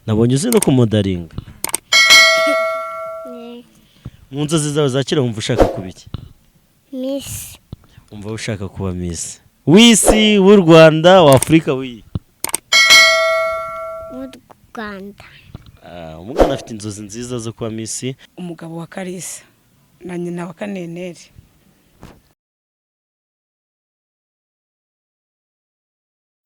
nabonye uzi no kumodaringa mu nzozi zawe za kera wumva ushaka kuba iki? Miss Wumva ushaka kuba Miss w'isi w'u Rwanda wa Afrika w'i w'u Rwanda. umwana afite inzozi nziza zo kuba Miss. Umugabo wa Kalisa na nyina wa Kaneneri.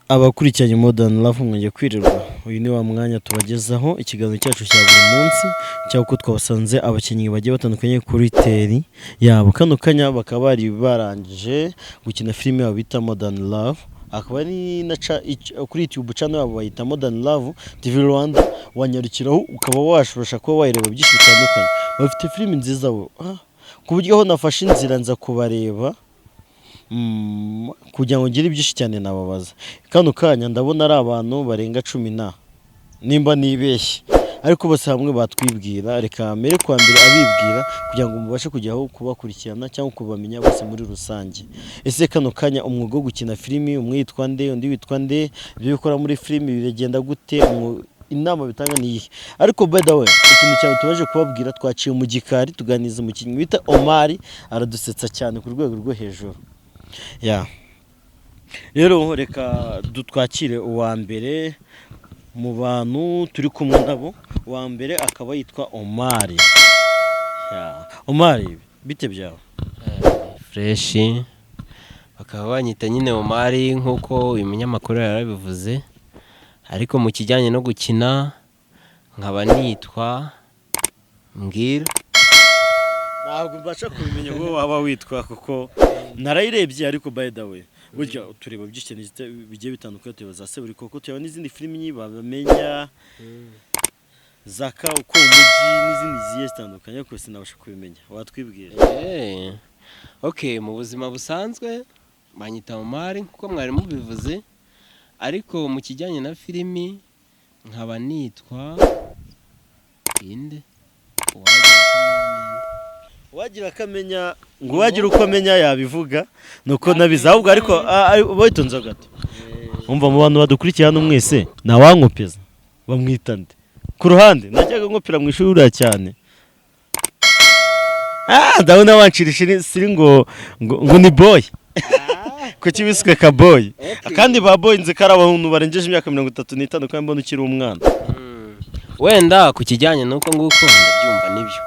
Abakurikiranye Modern Love mwongeye kwirirwa. Uyu ni wa mwanya tubagezaho ikiganiro cyacu cya buri munsi cy'uko twabasanze abakinnyi bagiye batandukanye kuri teri yabo. Kano kanya bakaba bari barangije gukina filime yabo bita Modern Love. Akaba ari na kuri YouTube channel yabo bayita Modern Love TV Rwanda, wanyarukiraho ukaba washobora kuba wayireba byinshi bitandukanye. Bafite filime nziza bo. Ku buryo aho nafashe inzira nza kubareba kugira ngo ngire byinshi cyane nababaza. Kano kanya ndabona ari abantu barenga 10 nimba nibeshye, ariko bose hamwe batwibwira. Reka mbere kwa mbere abibwira kugira ngo mubashe kujyaho kubakurikirana cyangwa kubamenya bose muri rusange. Ese kano kanya umwuga wo gukina filimi, umwe yitwa nde, undi witwa nde, ibyo bikora muri filimi biragenda gute, inama bitanga ni ihe? Ariko by the way, ikintu cyawe tubaje kubabwira, twaciye mu gikari tuganiza umukinnyi bita Omar, aradusetsa cyane ku rwego rwo hejuru. Rero reka dutwakire uwa mbere mu bantu turi kumwe nabo. Uwa mbere akaba yitwa Omar. Omar, bite byawe? Fresh. Bakaba banyita nyine Omar nkuko uyu munyamakuru yarabivuze, ariko mu kijyanye no gukina nkaba nitwa Mbwira. Ntabwo mbasha kubimenya ngo waba witwa kuko narayirebye, ariko by the way burya tureba byinshi bigiye bitandukanye, tubaza se buri koko tuyaba n'izindi filimi babamenya zaka uko umujyi n'izindi zigiye zitandukanye, ariko sinabasha kubimenya. Watwibwira? Okay, mu buzima busanzwe banyita Omar nkuko mwari mubivuze, ariko mu kijyanye na filimi nkaba nitwa inde wagira akamenya ngo wagira uko amenya yabivuga nuko nabiza ahubwo, ariko boyitonze gato. Umva mu bantu badukurikiye hano mwese nawankopeza bamwita nde ku ruhande? Najyaga nkopera mu ishuri cyane. Ndabona wancirisha siri ngo ni boy ko kibiswe ka boy, kandi ba boy nze kari abantu barengeje imyaka 35 kandi mbona ukiri umwana. Wenda ku kijyanye nuko nguko ndabyumva nibyo,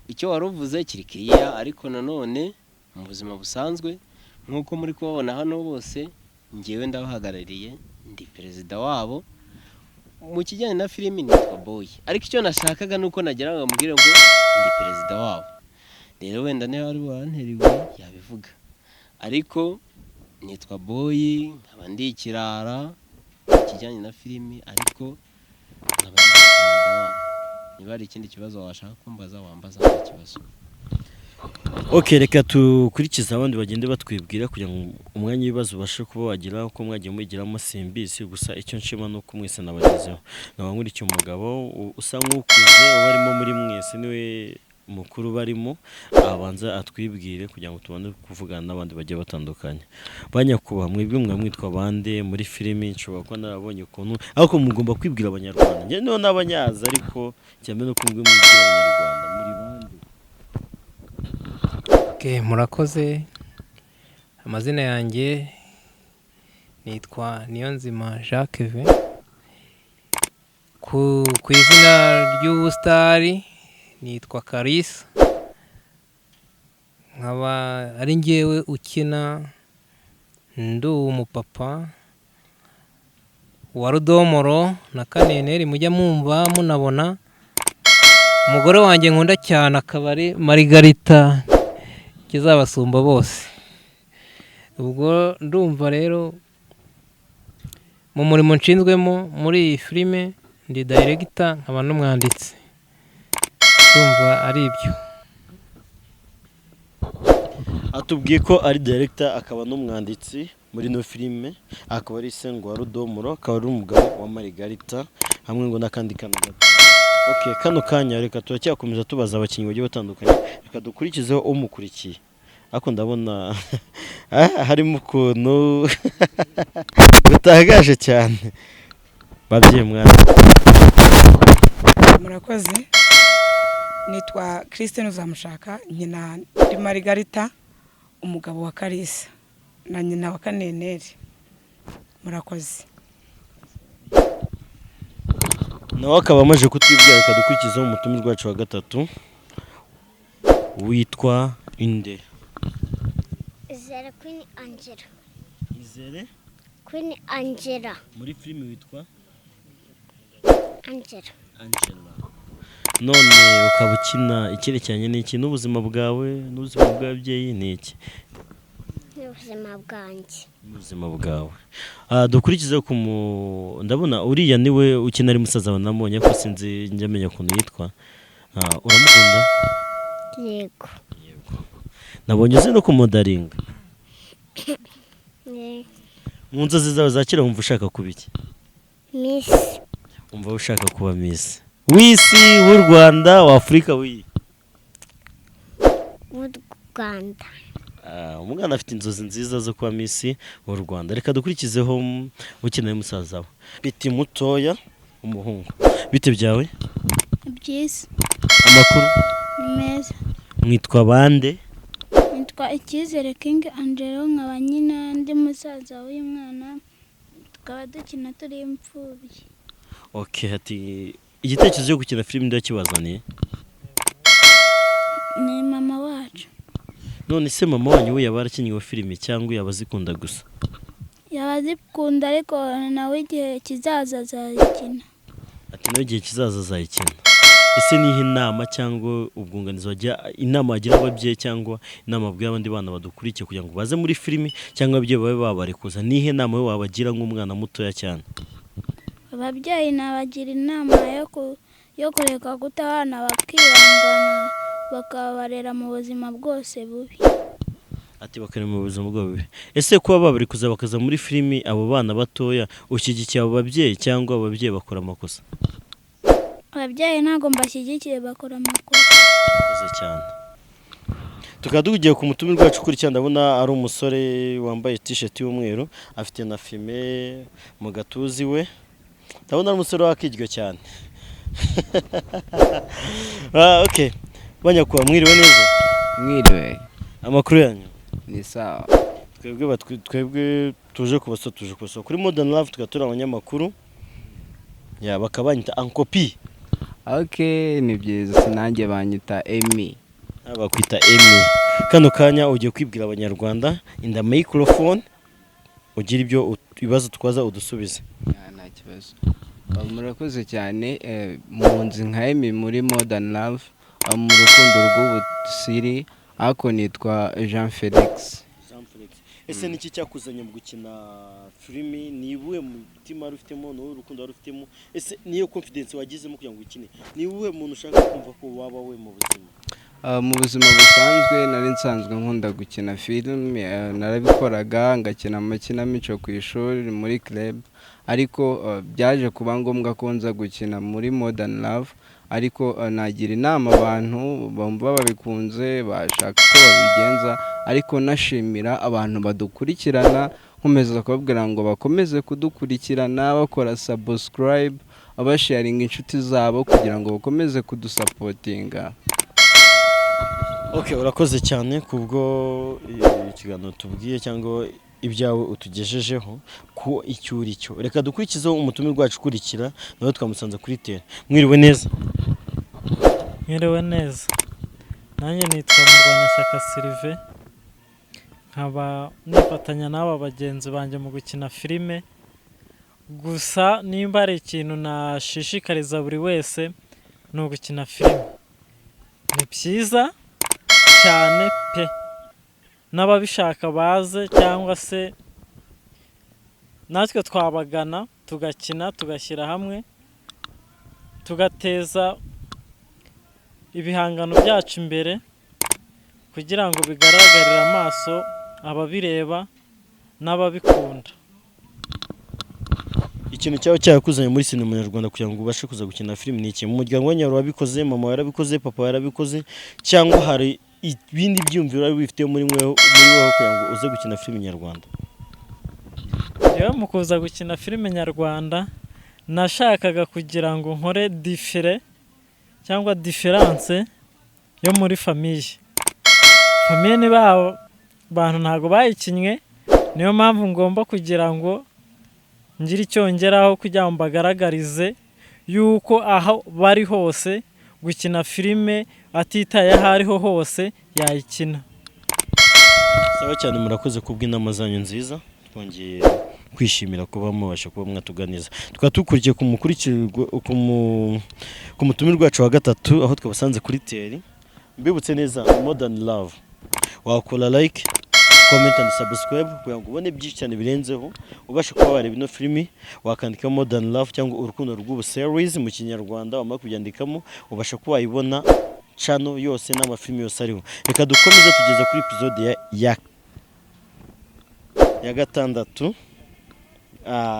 icyo waruvuze kiri kiriya, ariko nanone mu buzima busanzwe nkuko muri kubabona hano bose ngewe ndabahagarariye, ndi perezida wabo. Mu kijyanye na filimi nitwa boy, ariko icyo nashakaga nuko nagera ngamubwire ngo ndi perezida wabo. Rero wenda niba ari wanteriwe yabivuga, ariko nitwa boy, nkaba ndi ikirara mu kijyanye na filimi, ariko nkaba ndi perezida wabo. Niba ari ikindi kibazo washaka kumbaza wambaza nta kibazo. Okay, reka tukurikiza abandi bagende batwibwira kugira ngo umwanya w'ibibazo ubashe kuba wagira uko mwagiye mugiramo simbisi. Gusa icyo nshima nuko mwese nabagezeho. Nkurikiye Umugabo usa nk'ukuze barimo muri mwese, niwe mukuru barimo, abanza atwibwire kugira ngo tubone kuvugana n'abandi bagiye batandukanye. Banyakuba mwebwe mwitwa bande muri filimi? Nshobora kuba narabonye ukuntu, ariko mugomba kwibwira Abanyarwanda. Njye niho n'abanyaza, ariko cyane no kumwe mwibwira Abanyarwanda muri bande. Okay, murakoze. Amazina yanjye nitwa Niyonzima Jacques V. Ku izina ry'ubustari nitwa Kalisa. Nkaba ari njyewe ukina ndi umupapa wa Rudomoro na Kaneneri mujya mwumva munabona. Umugore wanjye nkunda cyane akaba ari Margarita kizabasumba bose. Ubwo ndumva rero mu murimo nshinzwemo muri iyi filime ndi director nkaba n'umwanditsi. Ndumva ari ibyo. Atubwiye ko ari director akaba n'umwanditsi muri no filime, akaba ari Sengwa Rudomoro, akaba ari umugabo wa Margarita hamwe ngo nakandi kana gato. Okay, kano kanya reka turacyakomeza tubaza abakinnyi bagiye batandukanye. Reka dukurikizeho umukurikiye. Ako ndabona harimo ukuntu butangaje cyane. babyeyi mwana. murakoze. Nitwa Christine uzamushaka, nyina ndi Marigarita, umugabo wa Kalisa na nyina wa Kaneneri. Murakoze. Nawe akaba amaze kutwibwira, reka dukurikizeho umutumire wacu wa gatatu. Witwa inde? Izere Queen Angela. Izere Queen Angela. muri filime witwa Angela. Angela. None ukaba ukina icyerekeranye n'iki, n'ubuzima bwawe n'ubuzima bw'ababyeyi ni iki? N'ubuzima bwanjye. Ubuzima bwawe. Dukurikizeho ndabona uriya niwe ukina ari musaza wawe, namubonye ko sinzi njya menya ukuntu yitwa. Uramukunda? Yego. Nabonye uzi no kumudaringa. Yego. Mu nzozi zawe za kera wumva ushaka kuba iki? Miss. Wumva ushaka kuba Miss w'isi, w'u Rwanda, wa Afurika, w'u Rwanda. Umwana afite inzozi nziza zo kuba Miss w'u Rwanda. Reka dukurikizeho ukeneye musaza we. Biti mutoya umuhungu. Bite byawe? Byiza. Amakuru? Ni meza. Mwitwa bande? Nitwa Icyizere King Angelo, nkaba nyina ndi musaza w'uyu mwana, tukaba dukina turi imfubyi. Okay, ati igitekerezo cyo gukina filime ndio kibazaniye? Ni mama wacu. None se mama wanyu we yabarakinyiwe filime cyangwa yabazikunda gusa? Yabazikunda ariko nawe igihe kizaza azayikina. Ati nawe igihe kizaza azayikina. Ese nihe inama cyangwa ubwunganizi wajya inama wagira ababyeyi cyangwa inama abwira abandi bana badukurikiye kugira ngo baze muri filime cyangwa ababyeyi babe babarekuza, nihe inama we wabagira nk'umwana mutoya cyane? Ababyeyi nabagira inama yo kureka guta abana bakihangana bakabarera mu buzima bwose bubi. Ati bakarema mu buzima bwabo bubi. Ese kuba babarekuza bakaza muri filime abo bana batoya, ushyigikiye abo babyeyi cyangwa abo babyeyi bakora amakosa? Ababyeyi ntabwo mbashyigikiye, bakora amakosa. Koze cyane. Tukaba tugiye ku mutumire wacu kuri cyane, ndabona ari umusore wambaye t-shirt y'umweru, afite na fime mu gatuzi we. Ndabona ari umusore wakijyo cyane. Okay. Banyakuba mwiriwe neza? Mwiriwe. Amakuru yanyu? Ni sawa. Twebwe tuje kubasa kuri Modern Love, tugatura abanyamakuru. Ya bakabanyita Ankopi. Okay, ni byiza, sinange banyita Emmy. Bakwita Emmy. Kano kanya ugiye kwibwira abanyarwanda in the microphone, ugira ibyo ibibazo twaza udusubize. Nta kibazo. Murakoze cyane, mu nzi nka Emmy muri Modern Love, mu rukundo rw'ubu siri, ako nitwa Jean Felix. Ese niki cyakuzanye mu gukina filimi? Nibuwe mutima rufitemo no urukundo rufitemo? Ese niyo confidence wagizemo kugira ngo ukine? Nibuwe muntu ushaka kumva ko waba we mu buzima? Mu buzima busanzwe nari nsanzwe nkunda gukina film, narabikoraga ngakina amakinamico ku ishuri muri club, ariko byaje kuba ngombwa ko nza gukina muri Modern Love, ariko nagira inama abantu bumva babikunze bashaka ko babigenza, ariko nashimira abantu badukurikirana, nkomeza kubabwira ngo bakomeze kudukurikirana bakora subscribe, abasharinga inshuti zabo kugira ngo bakomeze kudusapotinga. Okay, urakoze cyane kubwo ikiganiro tubwiye cyangwa ibyawe utugejejeho ko icyuri cyo. Reka dukurikizeho umutumire wacu ukurikira, nawe twamusanze kuri tele. Mwiriwe neza? Mwiriwe neza. Nanjye nitwa Murwanashyaka Sylvain, nkaba nifatanya n'aba bagenzi banjye mu gukina filime. Gusa nimba ari ikintu nashishikariza buri wese ni ugukina filime. Ni byiza cyane pe, n'ababishaka baze, cyangwa se natwe twabagana tugakina, tugashyira hamwe, tugateza ibihangano byacu imbere kugira ngo bigaragarire amaso ababireba n'ababikunda. Ikintu cyawe cyakuzanye muri sinema nyarwanda kugira ngo ubashe kuza gukina filime ni iki? Mu muryango wanyu wabikoze, mama yarabikoze, papa yarabikoze, cyangwa hari ibindi byumviro ari bifite muri wowe kugira ngo uze gukina filime nyarwanda? Yewe mu kuza gukina filime nyarwanda nashakaga kugira ngo nkore difere cyangwa diferanse yo muri famiye. Famiye ni babo bantu ntago bayikinnye, niyo mpamvu ngomba kugira ngo ngire icyo ngeraho kugira ngo mbagaragarize yuko aho bari hose gukina filime atitaye aho ariho hose yayikina. Sawa cyane, murakoze kubw'inama zanyu nziza, twongeye kwishimira kuba mubasha kuba mwatuganiza. Tukaba dukurikiye ku mutumirwa wacu wa gatatu aho twabasanze kuri teri. Mbibutse neza Modern Love, wakora like, comment and subscribe kugira ngo ubone byinshi cyane birenzeho, ubashe kuba wareba ino filimi, wakandika Modern Love cyangwa Urukundo Rw'Ubu series mu Kinyarwanda, wamara kubyandikamo ubasha kuba wayibona channel yose n'amafilimi yose ariho. Reka dukomeze tugeze kuri episode ya gatandatu.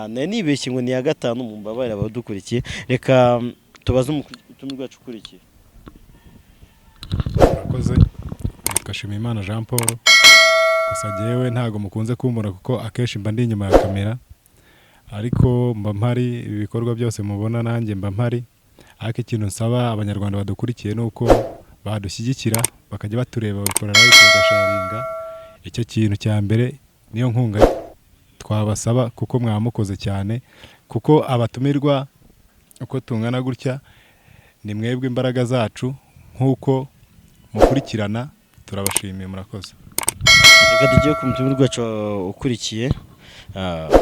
Nibeshye ngo ni ya gatanu, mu mbabarira abadukurikiye. Reka tubaze umutumirwa wacu ukurikiye. Murakoze, Kashima Imana Jean Paul. Gusa jewe ntago mukunze kumbura kuko akenshi mba ndi inyuma ya kamera, ariko mba mpari, ibikorwa byose mubona nanjye mba mpari. Ariko ikintu nsaba abanyarwanda badukurikiye nuko badushyigikira, bakajya batureba, bakora like, bagasharinga. Icyo kintu cya mbere niyo nkunga twabasaba, kuko mwamukoze cyane, kuko abatumirwa uko tungana gutya ni mwebwe imbaraga zacu, nkuko mukurikirana turabashimiye. Murakoze. Reka tugiye ku mutumirwa wacu ukurikiye.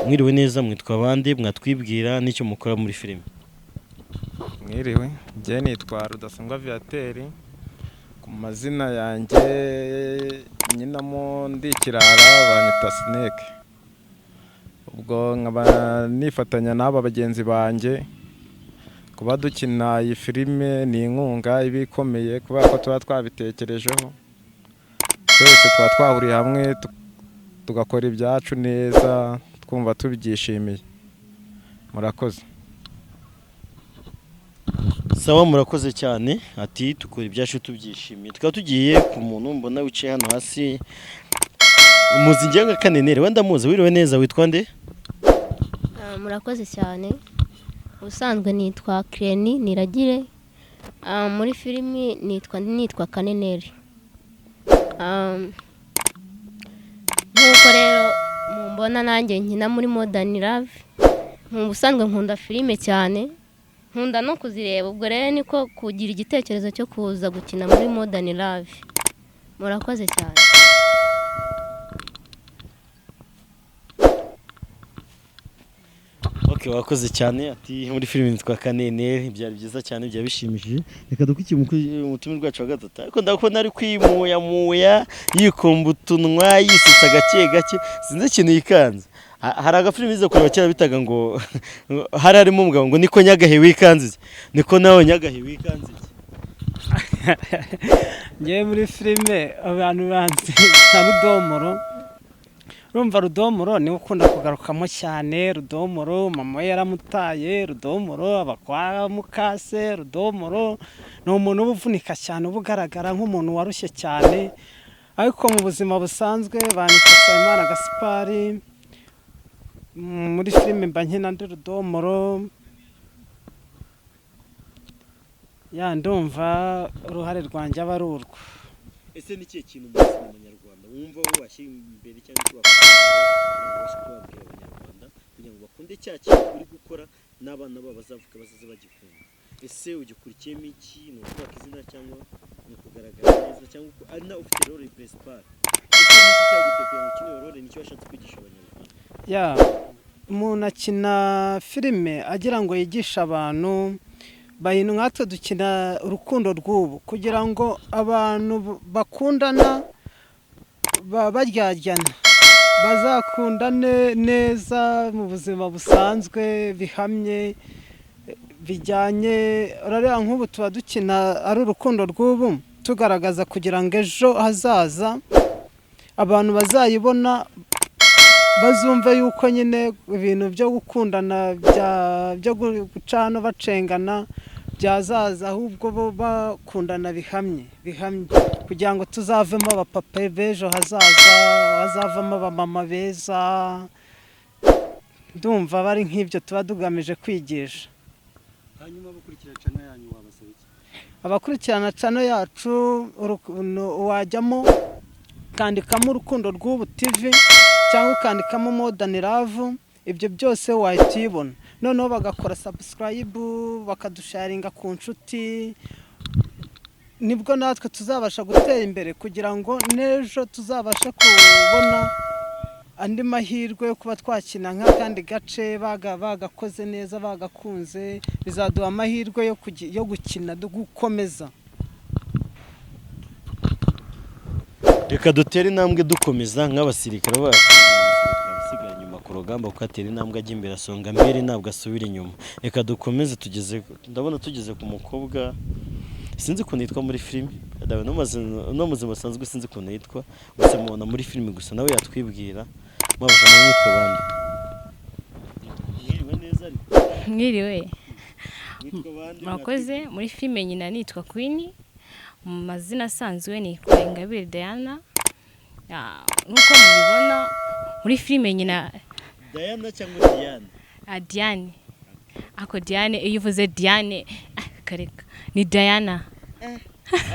Mwiriwe neza, mwitwa abandi, mwatwibwira n'icyo mukora muri filime? Mwiriwe, njye nitwa Rudasingwa Viateur, ku mazina yanjye nyinamo ndi Kirara, banyita Snake. Ubwo nkaba nifatanya n'aba bagenzi banjye kuba dukina iyi filime, ni inkunga ibikomeye kubera ko tuba twabitekerejeho, twese tuba twahuriye hamwe tugakora ibyacu neza twumva tubyishimiye. Murakoze. Sawa, murakoze cyane. Ati tukora ibyacu tubyishimiye. Tukaba tugiye ku muntu mbona wicaye hano hasi, umuzi Njye nka Kaneneri, wenda muzi. Wiriwe neza, witwa nde? Murakoze cyane. Ubusanzwe nitwa Kreni Niragire, muri filimi nitwa Kaneneri. Nkuko rero mumbona nanjye nkina muri Modern Love. Ubusanzwe nkunda filime cyane, nkunda no kuzireba. Ubwo rero niko kugira igitekerezo cyo kuza gukina muri Modern Love. Murakoze cyane. Okay, wakoze cyane. Ati muri filime nitwa Kaneneri, byari byiza cyane, byabishimishije. Reka dukurikiye umutumirwa wacu wa gatatu. Ariko ndakubona ari kwimuya yikomba utunwa, yisutsa gake gake, sinzi ikintu yikanze. Hari agafilime iza kureba cyane bitaga ngo hari harimo umugabo ngo niko Nyagahe wikanze, niko nawe Nyagahe wikanze. Njye muri filime abantu banzi nka Rudomoro. Urumva Rudomoro ni ukunda kugarukamo cyane. Rudomoro mama yaramutaye, Rudomoro abakwa mukase, Rudomoro ni umuntu ubuvunika cyane, ubugaragara nk'umuntu warushye cyane. Ariko mu buzima busanzwe banitsa Imana Gaspari. Muri filime mba nkina ndi Rudomoro. Ndumva uruhare rwanjye aba ari urwo. Ese ni kiye kintu mu Banyarwanda wumva wowe washyira imbere cyangwa kubabwira Abanyarwanda kugira ngo bakunde cya kintu uri gukora n'abana babo bazavuka bazaze bagikunda? Ese ugikurikiyemo iki? Ni ukubaka izina cyangwa ni ukugaragara neza cyangwa ari na ufite role principal? Ese ni iki cyaguteguye mu kino role, nicyo washatse kwigisha Abanyarwanda? Umuntu akina filime agira ngo yigishe abantu. Bayinu nkatwe dukina Urukundo Rw'Ubu kugira ngo abantu bakundana baryaryana, bazakundane neza mu buzima busanzwe bihamye bijyanye. Urareba nk'ubu tuba dukina ari Urukundo Rw'Ubu tugaragaza kugira ngo ejo hazaza abantu bazayibona bazumve yuko nyine ibintu byo gukundana byo gucana bacengana byazaza, ahubwo bo bakundana bihamye kugira ngo tuzavemo abapapa b'ejo hazaza, bazavamo abamama beza. ndumva bari nk'ibyo tuba tugamije kwigisha. hanyuma abakurikira channel yanyu wabasaba iki? Abakurikirana channel yacu wajyamo kandikamo Urukundo Rw'Ubu TV cyangwa ukandikamo Modern Love, ibyo byose wahitibona. Noneho bagakora subscribe bakadusharinga ku nshuti, nibwo natwe tuzabasha gutera imbere kugira ngo n'ejo tuzabasha kubona andi mahirwe yo kuba twakina nk'akandi gace bagakoze neza bagakunze, bizaduha amahirwe yo gukina gukomeza. Reka dutere intambwe dukomeza nk'abasirikare basigaye inyuma ku rugamba, kuko atera intambwe ajya imbere asonga mbere ntabwo asubira inyuma. Reka dukomeze ndabona tugeze ku mukobwa sinzi ukuntu yitwa muri filime, no muzima busanzwe sinzi ukuntu yitwa, gusa mubona muri filime gusa, nawe yatwibwira mwabasha mwitwa bande? Mwiriwe neza ariko mwiriwe murakoze. Muri filime nyina nitwa Queen, mu mazina asanzwe nitwa Ingabire Diana. Nkuko mubibona muri filime nyina Diana cyangwa Diane? Diane. Ako Diane iyo uvuze Diane kareka ni Diana.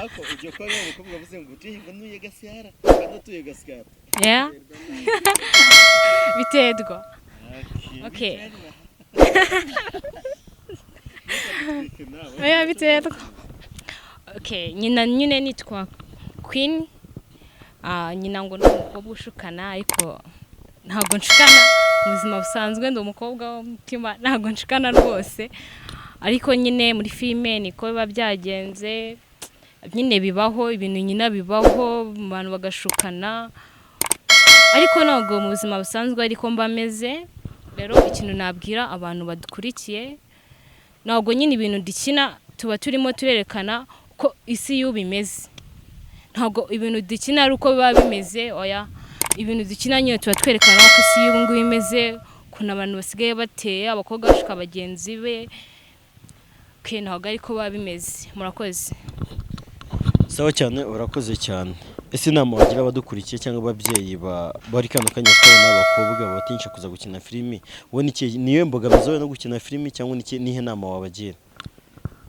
Ako ujye kwa ngo umukobwa avuze ngo utihinga nuye gasyara kandi tuye gasyara. Yeah. Bitedwa. Okay. Oya bitedwa. Okay, nyine nitwa Queen. Nyina ngo ni umukobwa ushukana, ariko ntabwo nshikana mu buzima busanzwe, ndi umukobwa w'umutima, ntabwo nshikana rwose. Ariko nyine muri filime niko biba byagenze, nyine bibaho ibintu nyina bibaho, abantu bagashukana, ariko ntabwo mu buzima busanzwe ariko mbameze. Rero ikintu nabwira abantu badukurikiye, ntabwo nyine ibintu dukina tuba turimo turerekana ko isi y'ubu imeze, ntabwo ibintu dukina ari uko biba bimeze. Oya, ibintu dukina nyine tuba twerekana ko isi y'ubu ngubu imeze, kuna abantu basigaye bateye abakobwa bashuka bagenzi be, ntabwo ariko biba bimeze. Murakoze. Sawa cyane, urakoze cyane. Ese inama wagira abadukurikiye cyangwa ababyeyi bari kano kanya twabona abakobwa batinyisha kuza gukina filimi, wowe niyo mbogamizi no gukina filimi cyangwa nihe nama wabagira?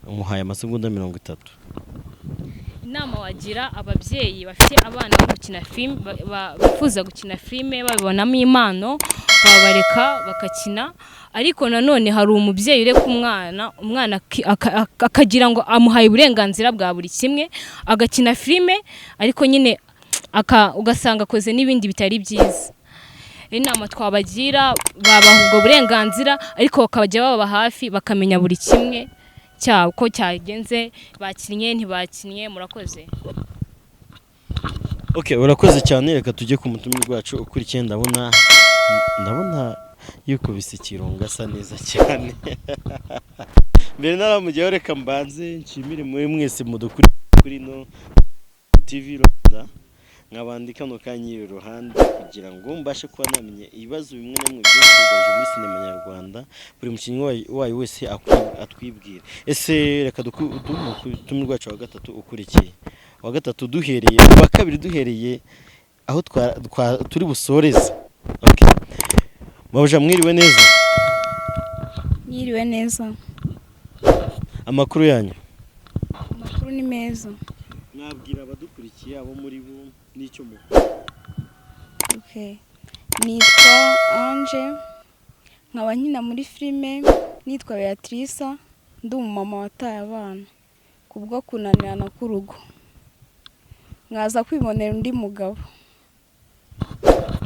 Umuhaye amasegonda 30. Inama wagira ababyeyi bafite abana bo gukina filime, bifuza gukina filime, babibonamo impano, babareka bakakina. Ariko nanone hari umubyeyi ureka umwana akagira ngo amuhaye uburenganzira bwa buri kimwe, agakina filime, ariko nyine ugasanga akoze n'ibindi bitari byiza. Inama twabagira, babaha ubwo burenganzira, ariko bakajya baba hafi bakamenya buri kimwe cyabo ko cyagenze, bakinnye ntibakinnye. Murakoze. Okay, urakoze cyane. Reka tujye ku mutumire rwacu ukurikiye. Ndabona yukubise ikirunga asa neza cyane. Mbere naramujyaho, reka mbanze nshimire muri mwese mudukuri kuri no TV Rwanda, nkabandi kano kanyiri iruhande kugira ngo mbashe kuba namenye ibibazo bimwe na bimwe byugarije muri sinema nyarwanda, buri mukinnyi wayo wese atwibwira. Ese reka dutumire rwacu wa gatatu ukurikiye, wa gatatu duhereye, wa kabiri duhereye aho turi busoreze. Okay, Mabuja mwiriwe neza? Mwiriwe neza. Amakuru yanyu? Amakuru ni meza. Mwabwira abadukurikiye abo muri bo n'icyo mu? Okay. Nitwa Anje, nkaba nkina muri filime, nitwa Beatrice, ndi umumama wataye abana kubwo kunanirana k'urugo, mwaza kwibonera undi mugabo.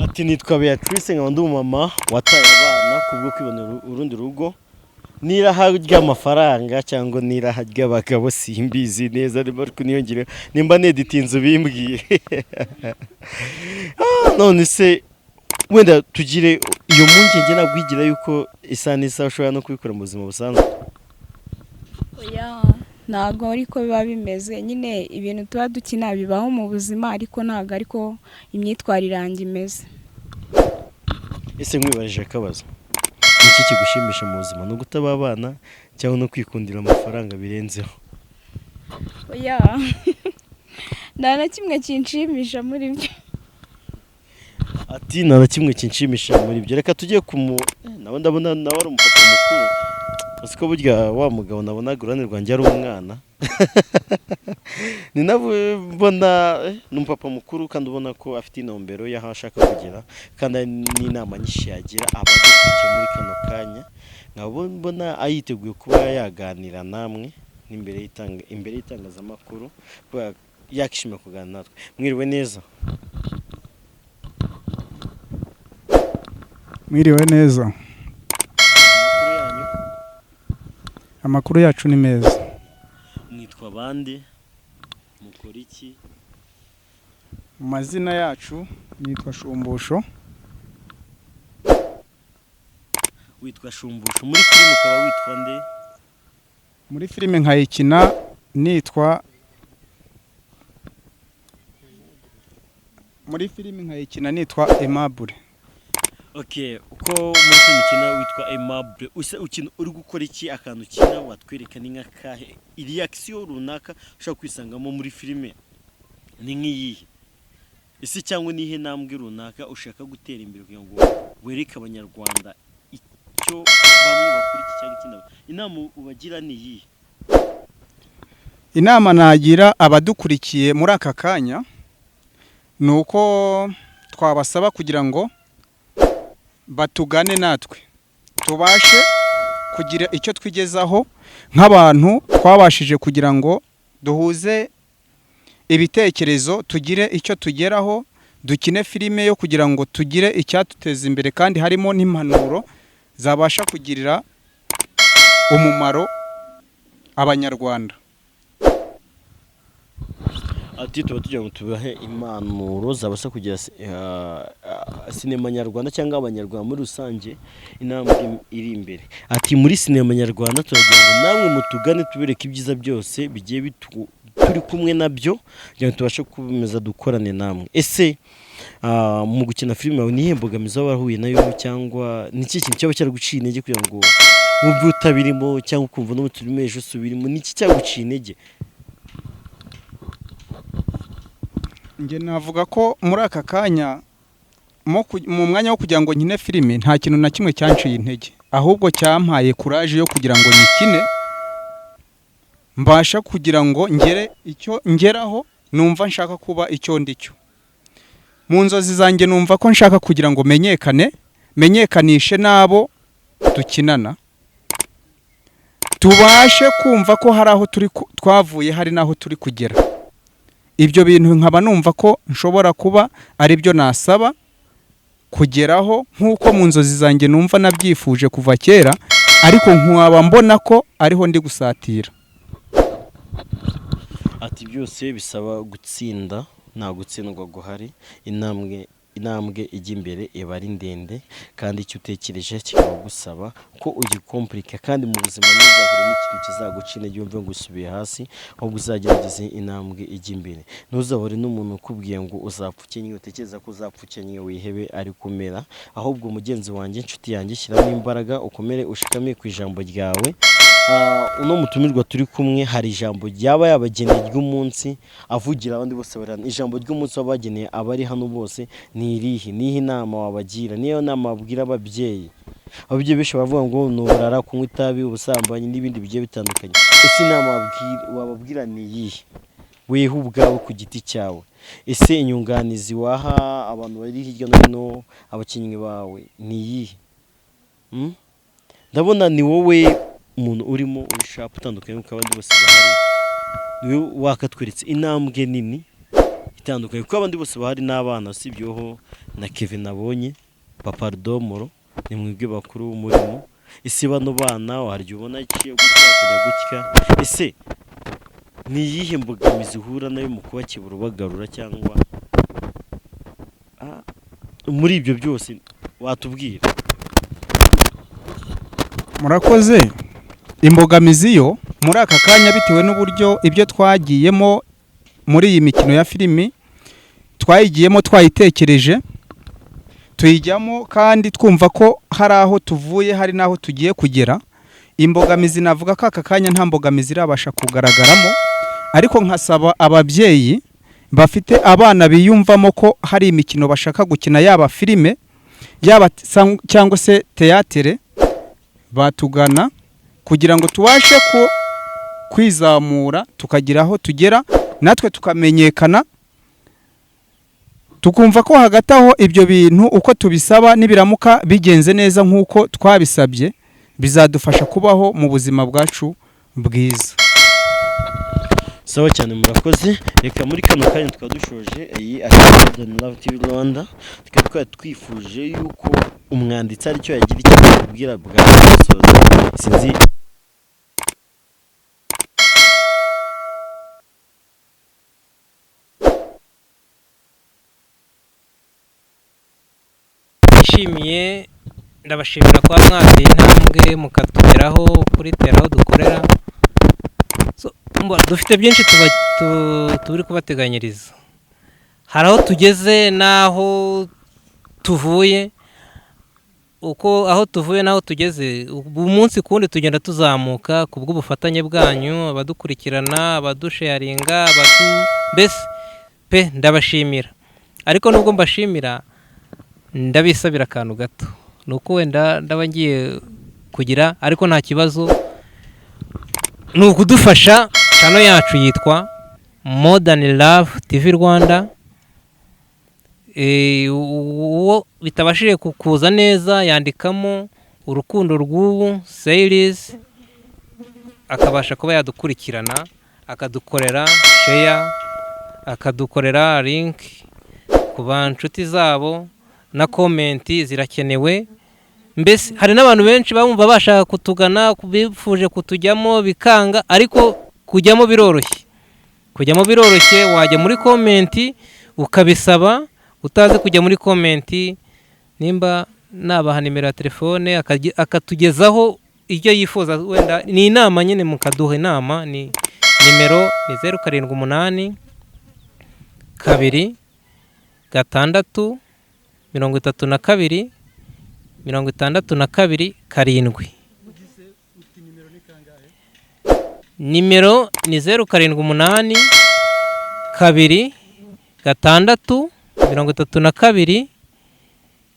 Ati nitwa Beatrice, nkaba ndi umumama wataye abana kubwo kwibonera urundi rugo. Niraha ry'amafaranga cyangwa niraha ry'abagabo simbizi neza, ariko niyongere nimba neditinze bimbwiye. None se wenda tugire iyo mpungenge nabwigira yuko isa n'isa ushobora no kubikora mu buzima busanzwe? Oya, ntabwo ariko biba bimeze, nyine ibintu tuba dukina bibaho mu buzima, ariko ntabwo ariko imyitwarire yanjye imeze. Ese nkwibarije akabazo, iki kigushimisha mu buzima no gutaba abana cyangwa no kwikundira amafaranga birenzeho? Oya, nta na kimwe kinshimisha muri byo. Ati nta na kimwe kinshimisha muri byo. Reka tujye nawe ndabona nawe ari umupapa mukuru uzi ko burya wa mugabo nabonaga uruhande rwanjye ari umwana ni nawe mbona ni umupapa mukuru kandi ubona ko afite intumbero y'aho ashaka kugera kandi n'inama nyinshi yagira abadukurikiye muri kano kanya nkaba mbona ayiteguye kuba yaganira namwe imbere y'itangazamakuru yakishima kuganira natwe. Mwiriwe neza. Mwiriwe neza. Amakuru yacu ni meza. Mwitwa bande? Mukora iki? Amazina yacu nitwa Shumbusho. Witwa Shumbusho. Muri filime ukaba witwa nde? Muri filime nkayikina nitwa Aimable. Okay, uko muri filime ukina witwa Aimable. Ukina uri gukora iki akantu ukina watwereka ni nk'akahe reaction runaka ushaka kwisangamo muri filime ni nk'iyi isi cyangwa nihe ntambwe runaka ushaka gutera imbere kugira ngo wereke abanyarwanda icyo bamwe bakora iki cyangwa ikindi inama ubagira ni iyi? Inama nagira abadukurikiye muri aka kanya nuko twabasaba kugira ngo batugane natwe tubashe kugira icyo twigezaho nk'abantu twabashije kugira ngo duhuze ibitekerezo tugire icyo tugeraho dukine filime yo kugira ngo tugire icyatuteza imbere kandi harimo n'impanuro zabasha kugirira umumaro abanyarwanda. Ati tuba tugira ngo tubahe impanuro zabasha kugira sinema nyarwanda cyangwa abanyarwanda muri rusange intambwe iri imbere. Ati muri sinema nyarwanda turagira ngo namwe mutugane tubereke ibyiza byose bigiye turi kumwe nabyo kugira ngo tubashe kumeza dukorane namwe. Ese mu gukina filime yawe nihe mbogamizi waba warahuye nayo cyangwa ni iki kintu cyaba cyaraguciye intege kugira ngo wumve utabirimo cyangwa ukumva no muturime ejo subirimo ni iki cyaguciye intege? Njye navuga ko muri aka kanya mu mwanya wo kugira ngo nkine filime nta kintu na kimwe cyanciye intege ahubwo cyampaye courage yo kugira ngo nyikine mbasha kugira ngo ngere icyo ngeraho numva nshaka kuba icyo ndicyo. Mu nzozi zanjye numva ko nshaka kugira ngo menyekanishe nabo dukinana tubashe kumva ko hari aho twavuye hari naho turi kugera. Ibyo bintu nkaba numva ko nshobora kuba ari byo nasaba kugeraho nk'uko mu nzozi zanjye numva nabyifuje kuva kera ariko nkaba mbona ko ariho ndi gusatira. Ati byose bisaba gutsinda nta gutsindwa guhari intambwe ijya imbere iba ari ndende kandi icyo utekereje kikaba gusaba ko ugikomplika kandi mu buzima ntuzahore n'ikintu kizaguca intege wumve ngo usubiye hasi ahubwo uzagerageze intambwe ijya imbere. Ntuzahore n'umuntu ukubwiye ngo uzapfa ukenyeye utekereza ko uzapfa ukenyeye wihebe ari kumera ahubwo mugenzi wanjye inshuti yanjye shyiramo imbaraga ukomere ushikame ku ijambo ryawe. Uno mutumirwa turi kumwe hari ijambo ryaba yabageneye ry'umunsi avugira abandi bose barana ijambo ry'umunsi wabageneye abari hano bose ni irihe nihe inama wabagira niyo nama wabwira ababyeyi benshi bavuga ngo nuburara kunywa itabi ubusambanyi n'ibindi bigiye bitandukanye. Ese inama wababwira ni iyihe weho ubwawe ku giti cyawe? Ese inyunganizi waha abantu bari hirya no hino abakinnyi bawe ni iyihe? Ndabona ni wowe umuntu urimo urishapa utandukanye n'uko abandi bose bahari niwe wakatweretse intambwe nini itandukanye kuko abandi bose bahari n'abana usibyeho na Kevin nabonye Papa Domoro ni mwebwe bakuru umurimo. Ese bano bana waryo ubona ikiye gutya gutya ese ni iyihe mbogamizi uhura nayo mu kuba kibura bagarura cyangwa muri ibyo byose watubwira? Murakoze. Imbogamizi yo muri aka kanya bitewe n'uburyo ibyo twagiyemo muri iyi mikino ya filimi twayigiyemo twayitekereje tuyijyamo kandi twumva ko hari aho tuvuye hari naho tugiye kugera. Imbogamizi navuga ko aka kanya nta mbogamizi irabasha kugaragaramo ariko nkasaba ababyeyi bafite abana biyumvamo ko hari imikino bashaka gukina yaba filime yaba cyangwa se teyatere batugana kugira ngo tubashe kwizamura tukagira aho tugera natwe tukamenyekana, tukumva ko hagati aho ibyo bintu uko tubisaba nibiramuka bigenze neza nk'uko twabisabye bizadufasha kubaho mu buzima bwacu bwiza. Sawa cyane murakoze. Reka muri kano kanya tukaba dushoje iyi Modern Love TV Rwanda, tukaba twifuje yuko umwanditsi aricyo yagira icyo kubwira bwa soza sinzi ndabashimira kwa mwateye intambwe mukatugeraho kuri teraho dukorera. Dufite byinshi turi kubateganyiriza, hari aho tugeze n'aho tuvuye, uko aho tuvuye n'aho tugeze umunsi kundi tugenda tuzamuka ku bw'ubufatanye bwanyu, abadukurikirana, abadusharinga, mbese pe ndabashimira. Ariko nubwo mbashimira ndabisabira akantu gato, nuko wenda ndaba ngiye kugira, ariko nta kibazo, ni ukudufasha. Channel yacu yitwa Modern Love TV Rwanda. Uwo bitabashije kukuza neza yandikamo Urukundo Rw'Ubu series, akabasha kuba yadukurikirana, akadukorera share, akadukorera link ku banshuti zabo, na comment zirakenewe. Mbese hari n'abantu benshi bamva bashaka kutugana, bifuje kutujyamo bikanga, ariko kujyamo biroroshye, wajya muri comment ukabisaba, utaze kujya muri comment nimba nabaha nimero ya telefone akatugezaho icyo yifuza, wenda ni inama nyine mukaduha inama. Ni nimero ni 078 2 6 32 62 7. Nimero ni 078 2 6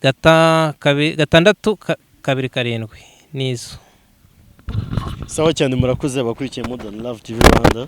32 6 nizo. Sawa cyane murakoze abakurikiye Modern Love TV Rwanda.